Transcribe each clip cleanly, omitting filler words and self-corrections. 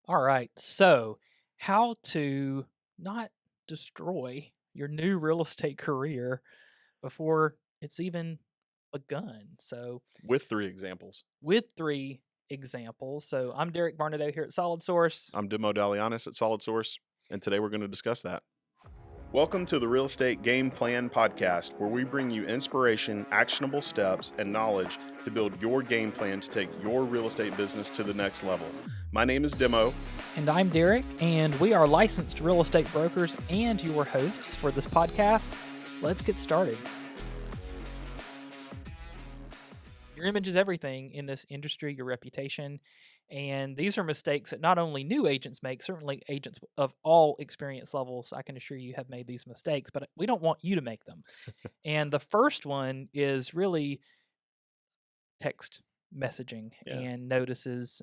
All right. So, how to not destroy your new real estate career before it's even begun. So, With 3 examples. with three examples. So, I'm Derek Barnadoe here at Solid Source. I'm Demo Dalianis at Solid Source, and today we're going to discuss that. Welcome to the Real Estate Game Plan Podcast, where we bring you inspiration, actionable steps, and knowledge to build your game plan to take your real estate business to the next level. My name is Demo. And I'm Derek, and we are licensed real estate brokers and your hosts for this podcast. Let's get started. Your image is everything in this industry, your reputation. And these are mistakes that not only new agents make, certainly agents of all experience levels, I can assure you, have made these mistakes, but we don't want you to make them. And the first one is really text messaging Yeah. and notices.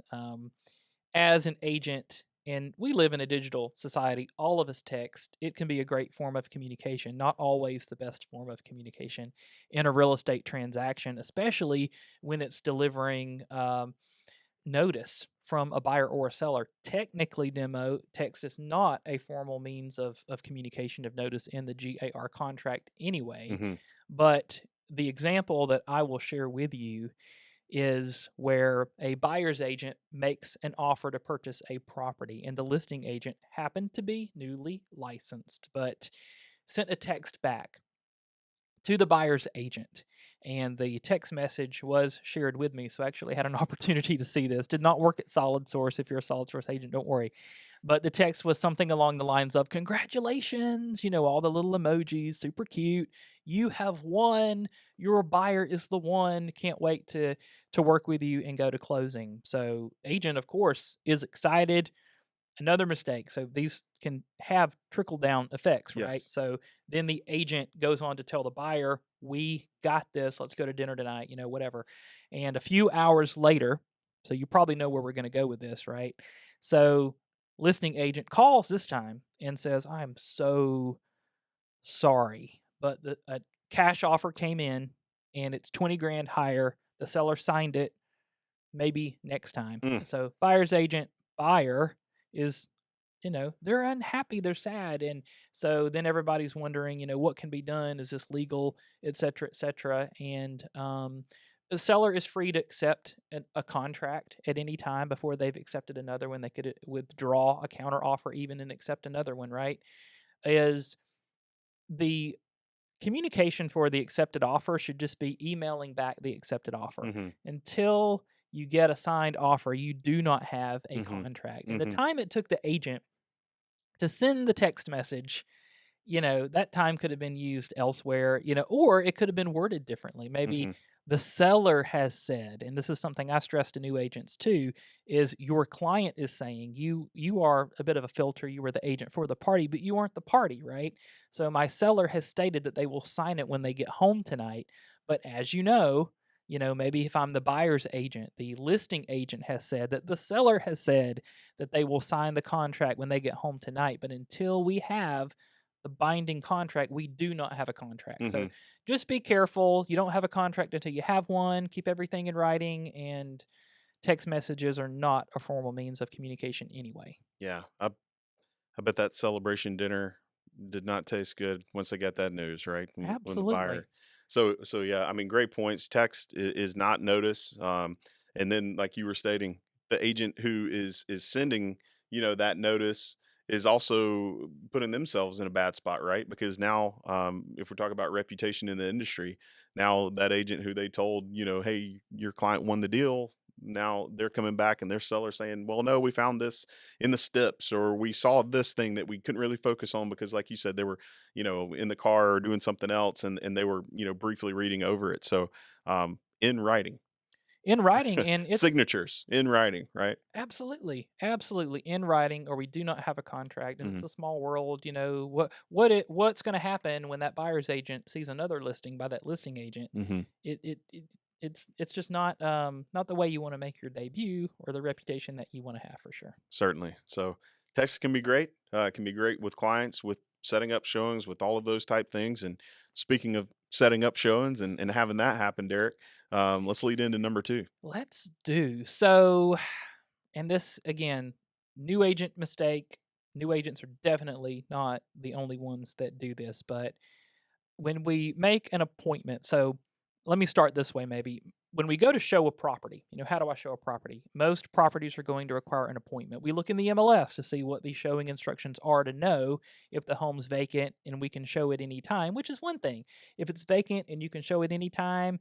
As an agent, and we live in a digital society, all of us text. It can be a great form of communication, not always the best form of communication in a real estate transaction, especially when it's delivering notice from a buyer or a seller. Technically, demo text is not a formal means of communication of notice in the GAR contract anyway. hmm But the example that I will share with you is where a buyer's agent makes an offer to purchase a property, and the listing agent happened to be newly licensed, but sent a text back to the buyer's agent. And the text message was shared with me. So I actually had an opportunity to see this. Did not work at Solid Source. If you're a Solid Source agent, don't worry. But the text was something along the lines of, congratulations, all the little emojis, super cute. You have won. Your buyer is the one. Can't wait to work with you and go to closing. So agent, of course, is excited. Another mistake. So these can have trickle down effects, right? Yes. So then the agent goes on to tell the buyer, "We got this. Let's go to dinner tonight," whatever. And a few hours later, so you probably know where we're going to go with this, right? So listing agent calls this time and says, "I'm so sorry, but the a cash offer came in and it's 20 grand higher. The seller signed it. Maybe next time." Mm. So buyer's agent, buyer is, they're unhappy, they're sad. And so then everybody's wondering, what can be done? Is this legal, et cetera, et cetera. And the seller is free to accept a contract at any time before they've accepted another one. They could withdraw a counter offer even and accept another one, right? Is the communication for the accepted offer should just be emailing back the accepted offer. Mhm. Until you get a signed offer, you do not have a Mhm. contract. And the Mhm. time it took the agent to send the text message, that time could have been used elsewhere, or it could have been worded differently. Maybe Mhm. the seller has said, and this is something I stress to new agents too, is your client is saying you are a bit of a filter, you were the agent for the party, but you aren't the party, right? So my seller has stated that they will sign it when they get home tonight, but as maybe if I'm the buyer's agent, the listing agent has said that the seller has said that they will sign the contract when they get home tonight, but until we have the binding contract, we do not have a contract. So Mhm. just be careful. You don't have a contract until you have one. Keep everything in writing, and text messages are not a formal means of communication anyway. Yeah. I bet that celebration dinner did not taste good once they got that news, right? When the Absolutely. buyer. So yeah, I mean, great points. Text is not notice, and then like you were stating, the agent who is sending that notice is also putting themselves in a bad spot, right? Because now, if we're talking about reputation in the industry, now that agent who they told, hey, your client won the deal. Now they're coming back and their seller saying, well, no, we found this in the steps, or we saw this thing that we couldn't really focus on because like you said they were in the car or doing something else, and they were briefly reading over it. So in writing. In writing, and it's Signatures in writing, right? absolutely, absolutely in writing, or we do not have a contract. And it's hmm a small world. What's going to happen when that buyer's agent sees another listing by that listing agent? hmm It's just not the way you want to make your debut or the reputation that you want to have for sure. Certainly. So text can be great. It can be great with clients, with setting up showings, with all of those type things. And speaking of setting up showings and having that happen, Derek, let's lead into number two. Let's do so. And this again, New agent mistake. New agents are definitely not the only ones that do this, but when we make an appointment, so let me start this way maybe. When we go to show a property, how do I show a property? Most properties are going to require an appointment. We look in the MLS to see what the showing instructions are to know if the home's vacant and we can show it any time, which is one thing. If it's vacant and you can show it any time,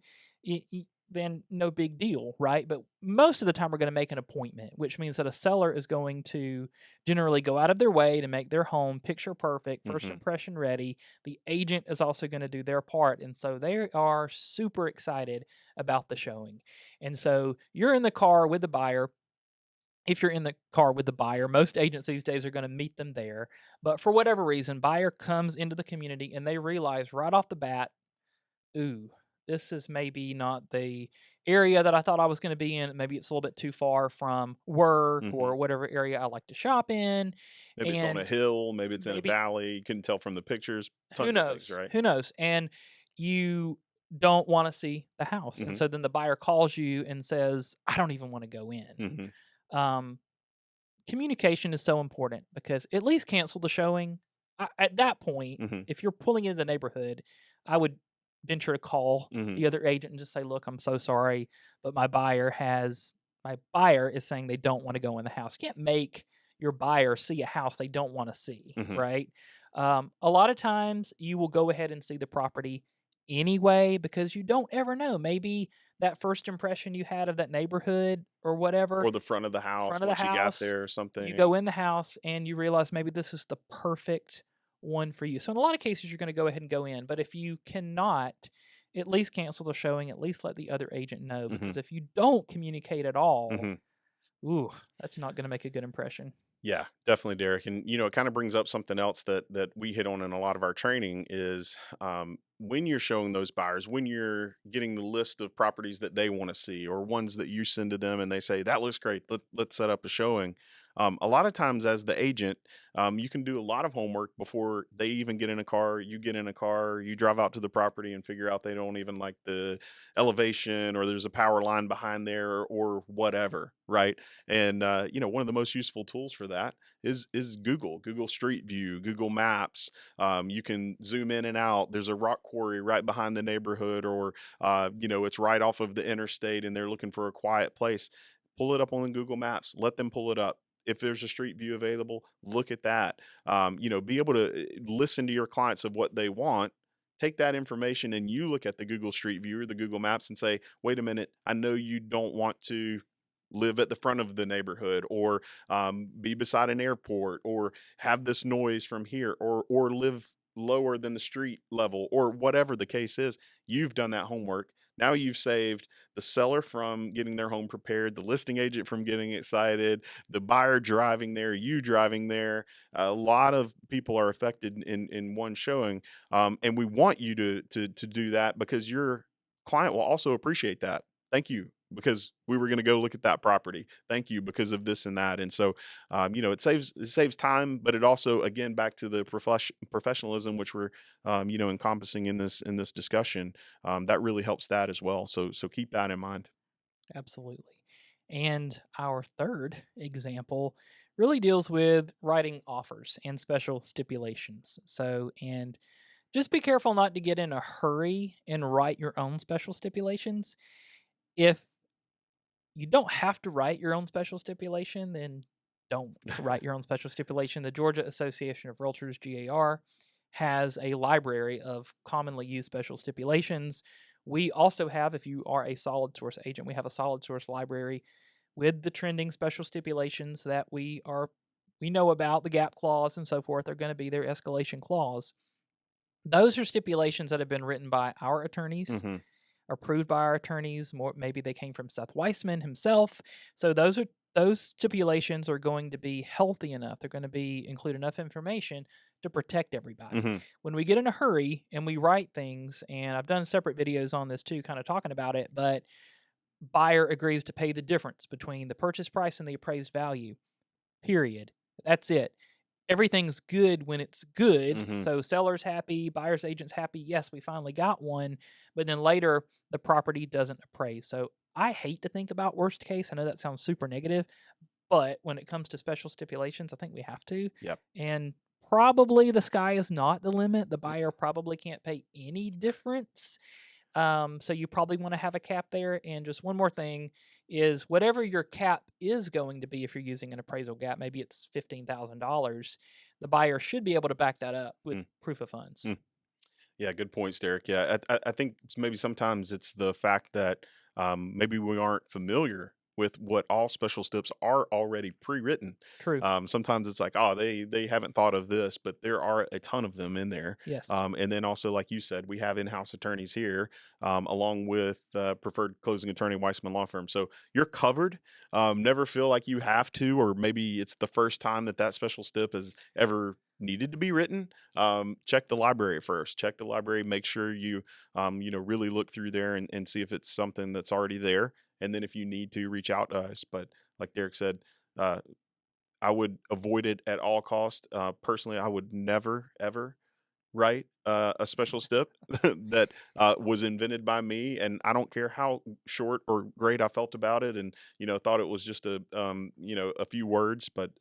then no big deal, right? But most of the time, we're going to make an appointment, which means that a seller is going to generally go out of their way to make their home picture perfect, first Mhm. impression ready. The agent is also going to do their part. And so they are super excited about the showing. And so you're in the car with the buyer. If you're in the car with the buyer, most agents these days are going to meet them there. But for whatever reason, buyer comes into the community and they realize right off the bat, ooh, this is maybe not the area that I thought I was going to be in. Maybe it's a little bit too far from work Mhm. or whatever area I like to shop in. Maybe it's on a And hill, maybe it's in a maybe valley, you couldn't tell from the pictures, who tons of things, knows? right? Who knows? And you don't want to see the house. And Mhm. so then the buyer calls you and says, I don't even want to go in. Mhm. Um, Communication is so important because at least cancel the showing. At that point, Mhm. if you're pulling into the neighborhood, I would venture to call Mhm. the other agent and just say, "Look, I'm so sorry, but my buyer is saying they don't want to go in the house." You can't make your buyer see a house they don't want to see, Mhm. right? A lot of times, you will go ahead and see the property anyway because you don't ever know. Maybe that first impression you had of that neighborhood or whatever, Or the front of the house front of the once you got house, there or you something. go in the house and you realize maybe this is the perfect one for you. So in a lot of cases, you're going to go ahead and go in. But if you cannot, at least cancel the showing. At least let the other agent know because Mhm. if you don't communicate at all, Mhm. ooh, that's not going to make a good impression. Yeah, definitely, Derek. And it kind of brings up something else that we hit on in a lot of our training is when you're showing those buyers, when you're getting the list of properties that they want to see, or ones that you send to them, and they say that looks great. Let's set up a showing. A lot of times, as the agent, you can do a lot of homework before they even get in a car. You get in a car, you drive out to the property, and figure out they don't even like the elevation, or there's a power line behind there, or whatever, right? And one of the most useful tools for that is Google Street View, Google Maps. You can zoom in and out. There's a rock quarry right behind the neighborhood, or it's right off of the interstate, and they're looking for a quiet place. Pull it up on Google Maps. Let them pull it up. If there's a street view available, look at that. Be able to listen to your clients of what they want. Take that information and you look at the Google Street View or the Google Maps and say, wait a minute, I know you don't want to live at the front of the neighborhood, or be beside an airport, or have this noise from here, or live lower than the street level, or whatever the case is. You've done that homework. Now you've saved the seller from getting their home prepared, the listing agent from getting excited, the buyer driving there, you driving there. A lot of people are affected in one showing, and we want you to do that because your client will also appreciate that. Thank you, because we were going to go look at that property. Thank you because of this and that. And so, it saves time, but it also, again, back to the professionalism which we're encompassing in this discussion. That really helps that as well. So keep that in mind. Absolutely. And our third example really deals with writing offers and special stipulations. And just be careful not to get in a hurry and write your own special stipulations. If you don't have to write your own special stipulation, then don't write your own special stipulation. The Georgia Association of Realtors, GAR, has a library of commonly used special stipulations. We also have, if you are a solid source agent, we have a solid source library with the trending special stipulations that we know about, the gap clause and so forth are going to be their escalation clause. Those are stipulations that have been written by our attorneys, Hmm. approved by our attorneys. More maybe they came from Seth Weissman himself. So those stipulations are going to be healthy enough. They're going to be include enough information to protect everybody. Hmm. When we get in a hurry and we write things, and I've done separate videos on this too, kind of talking about it, but buyer agrees to pay the difference between the purchase price and the appraised value. Period. That's it. Everything's good when it's good. Hmm. So seller's happy, buyer's agent's happy. Yes, we finally got one, but then later the property doesn't appraise. So I hate to think about worst case. I know that sounds super negative, But when it comes to special stipulations, I think we have to. Yep. And probably the sky is not the limit. The buyer probably can't pay any difference. So you probably want to have a cap there. And just one more thing is whatever your cap is going to be, if you're using an appraisal gap, maybe it's $15,000. The buyer should be able to back that up with Mm, proof of funds. mm. Yeah, good points, Derek. Yeah, I think maybe sometimes it's the fact that maybe we aren't familiar with what all special steps are already pre-written. True. Sometimes it's like, oh, they haven't thought of this, but there are a ton of them in there. Yes. And then also, like you said, we have in-house attorneys here, along with preferred closing attorney Weissman Law Firm. So you're covered. Never feel like you have to, or maybe it's the first time that that special step has ever needed to be written. Check the library first. Check the library. Make sure you, really look through there and see if it's something that's already there. And then if you need to, reach out to us. But like Derek said, uh, I would avoid it at all cost. Personally, I would never ever write a special step that was invented by me, and I don't care how short or great I felt about it, and thought it was just a few words, but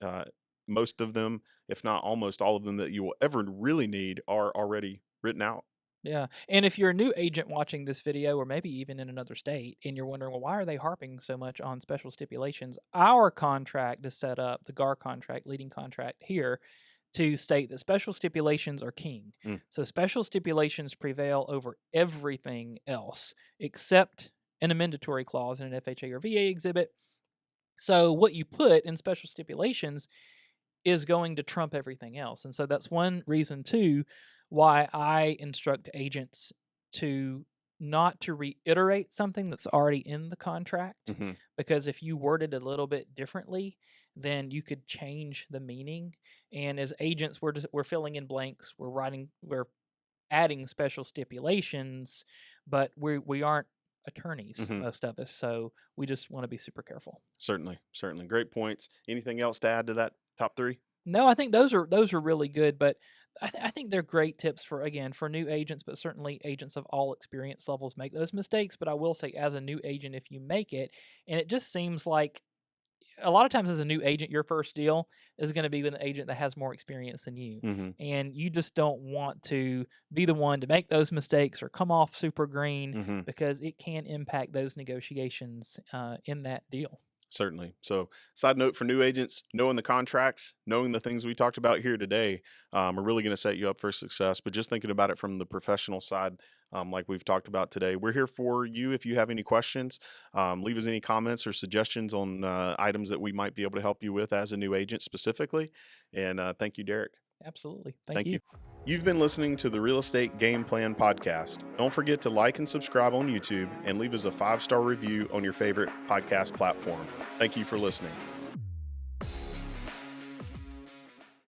most of them, if not almost all of them, that you will ever really need are already written out. Yeah. And if you're a new agent watching this video, or maybe even in another state, and you're wondering, well, why are they harping so much on special stipulations? Our contract is set up, the GAR contract, leading contract here, to state that special stipulations are king. Mm, So special stipulations prevail over everything else except an amendatory clause in an FHA or VA exhibit. So what you put in special stipulations is going to trump everything else. And so that's one reason too why I instruct agents to not to reiterate something that's already in the contract, mhm, because if you word it a little bit differently, then you could change the meaning. And as agents, we're filling in blanks, we're adding special stipulations, but we aren't attorneys, mhm. most of us, so we just want to be super careful. Certainly, certainly, great points. Anything else to add to that top three? No, I think those are really good, but I think they're great tips for, again, for new agents, but certainly agents of all experience levels make those mistakes. But I will say, as a new agent, if you make it, and it just seems like a lot of times as a new agent, your first deal is going to be with an agent that has more experience than you, Hmm. and you just don't want to be the one to make those mistakes or come off super green, Hmm. because it can impact those negotiations in that deal. Certainly. So, side note for new agents, knowing the contracts, knowing the things we talked about here today, are really going to set you up for success. But just thinking about it from the professional side, like we've talked about today, we're here for you. If you have any questions, leave us any comments or suggestions on items that we might be able to help you with as a new agent specifically. And thank you, Derek. Absolutely, thank Thank you. you. You've been listening to the Real Estate Game Plan Podcast. Don't forget to like and subscribe on YouTube and leave us a 5-star review on your favorite podcast platform. Thank you for listening.